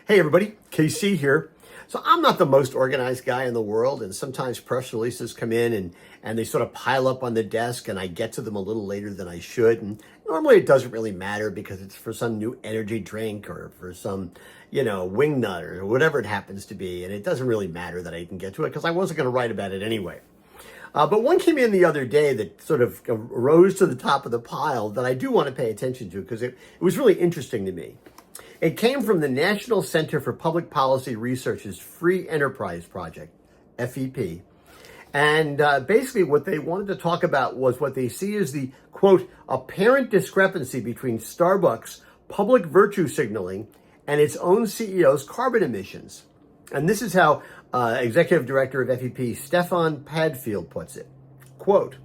Hey everybody, KC here. So I'm not the most organized guy in the world, and sometimes press releases come in and they sort of pile up on the desk and I get to them a little later than I should. And normally it doesn't really matter because it's for some new energy drink or for some, wing nut or whatever it happens to be. And it doesn't really matter that I didn't get to it because I wasn't going to write about it anyway. But one came in the other day that sort of rose to the top of the pile that I do want to pay attention to because it was really interesting to me. It came from the National Center for Public Policy Research's Free Enterprise Project, FEP. And basically what they wanted to talk about was what they see as the, quote, apparent discrepancy between Starbucks' public virtue signaling and its own CEO's carbon emissions. And this is how Executive Director of FEP, Stefan Padfield, puts it. Quote,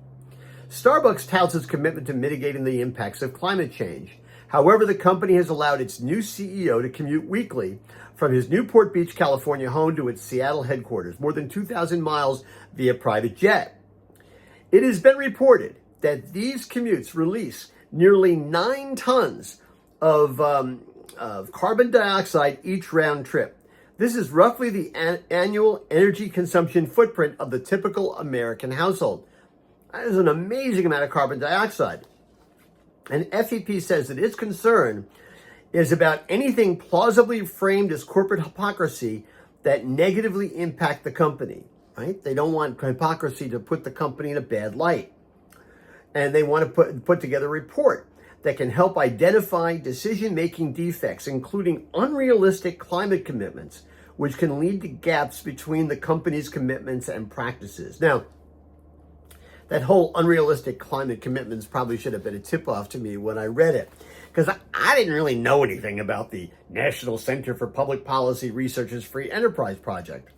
Starbucks touts its commitment to mitigating the impacts of climate change. However, the company has allowed its new CEO to commute weekly from his Newport Beach, California home to its Seattle headquarters, more than 2,000 miles via private jet. It has been reported that these commutes release nearly 9 tons of carbon dioxide each round trip. This is roughly the annual energy consumption footprint of the typical American household. That is an amazing amount of carbon dioxide. And FEP says that its concern is about anything plausibly framed as corporate hypocrisy that negatively impact the company, right? They don't want hypocrisy to put the company in a bad light. And they want to put together a report that can help identify decision-making defects, including unrealistic climate commitments, which can lead to gaps between the company's commitments and practices. Now, that whole unrealistic climate commitments probably should have been a tip-off to me when I read it, because I didn't really know anything about the National Center for Public Policy Research's Free Enterprise Project.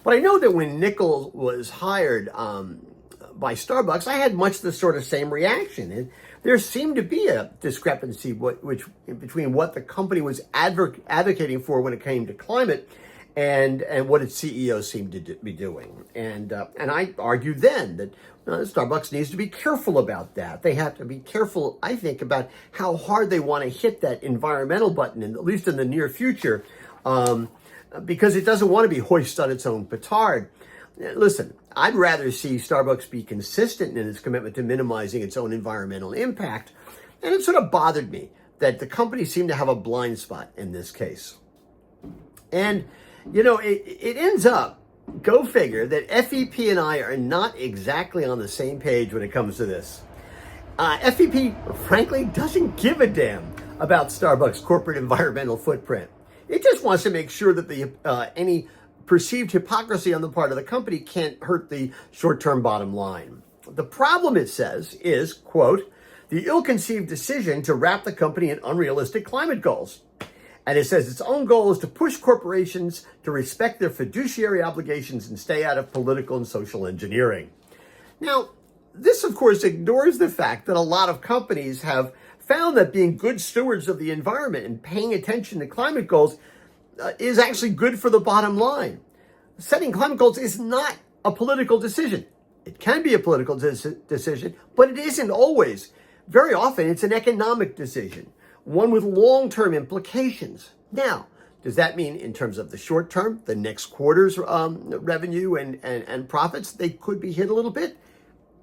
But I know that when Niccol was hired by Starbucks, I had much the sort of same reaction. And there seemed to be a discrepancy between what the company was advocating for when it came to climate and what its CEO seemed to be doing. And I argued then that Starbucks needs to be careful about that. They have to be careful, I think, about how hard they want to hit that environmental button, at least in the near future, because it doesn't want to be hoisted on its own petard. Listen, I'd rather see Starbucks be consistent in its commitment to minimizing its own environmental impact. And it sort of bothered me that the company seemed to have a blind spot in this case. And, it ends up, go figure, that FEP and I are not exactly on the same page when it comes to this. FEP, frankly, doesn't give a damn about Starbucks' corporate environmental footprint. It just wants to make sure that any perceived hypocrisy on the part of the company can't hurt the short-term bottom line. The problem, it says, is, quote, the ill-conceived decision to wrap the company in unrealistic climate goals. And it says its own goal is to push corporations to respect their fiduciary obligations and stay out of political and social engineering. Now, this, of course, ignores the fact that a lot of companies have found that being good stewards of the environment and paying attention to climate goals is actually good for the bottom line. Setting climate goals is not a political decision. It can be a political decision, but it isn't always. Very often, it's an economic decision, one with long-term implications. Now, does that mean in terms of the short term, the next quarter's revenue and profits, they could be hit a little bit?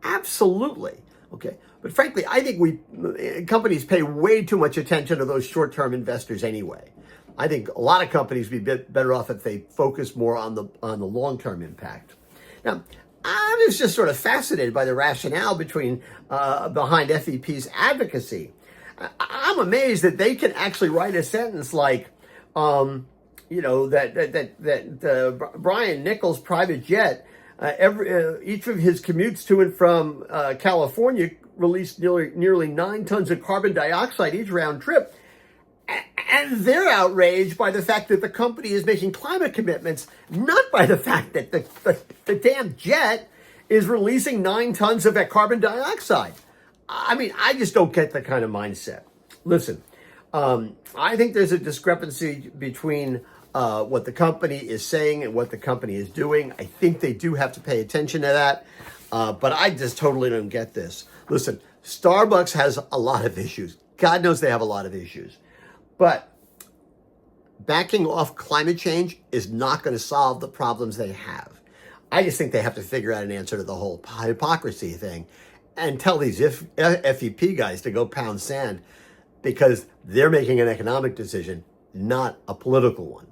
Absolutely. Okay. But frankly, I think companies pay way too much attention to those short-term investors anyway. I think a lot of companies would be better off if they focus more on the long-term impact. Now, I was just sort of fascinated by the rationale behind FEP's advocacy. I'm amazed that they can actually write a sentence like, that Brian Niccol's private jet, each of his commutes to and from California released nearly 9 tons of carbon dioxide each round trip. And they're outraged by the fact that the company is making climate commitments, not by the fact that the damn jet is releasing 9 tons of that carbon dioxide. I mean, I just don't get that kind of mindset. Listen, I think there's a discrepancy between what the company is saying and what the company is doing. I think they do have to pay attention to that. But I just totally don't get this. Listen, Starbucks has a lot of issues. God knows they have a lot of issues. But backing off climate change is not going to solve the problems they have. I just think they have to figure out an answer to the whole hypocrisy thing and tell these FEP guys to go pound sand because they're making an economic decision, not a political one.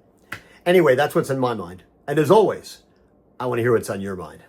Anyway, that's what's in my mind. And as always, I want to hear what's on your mind.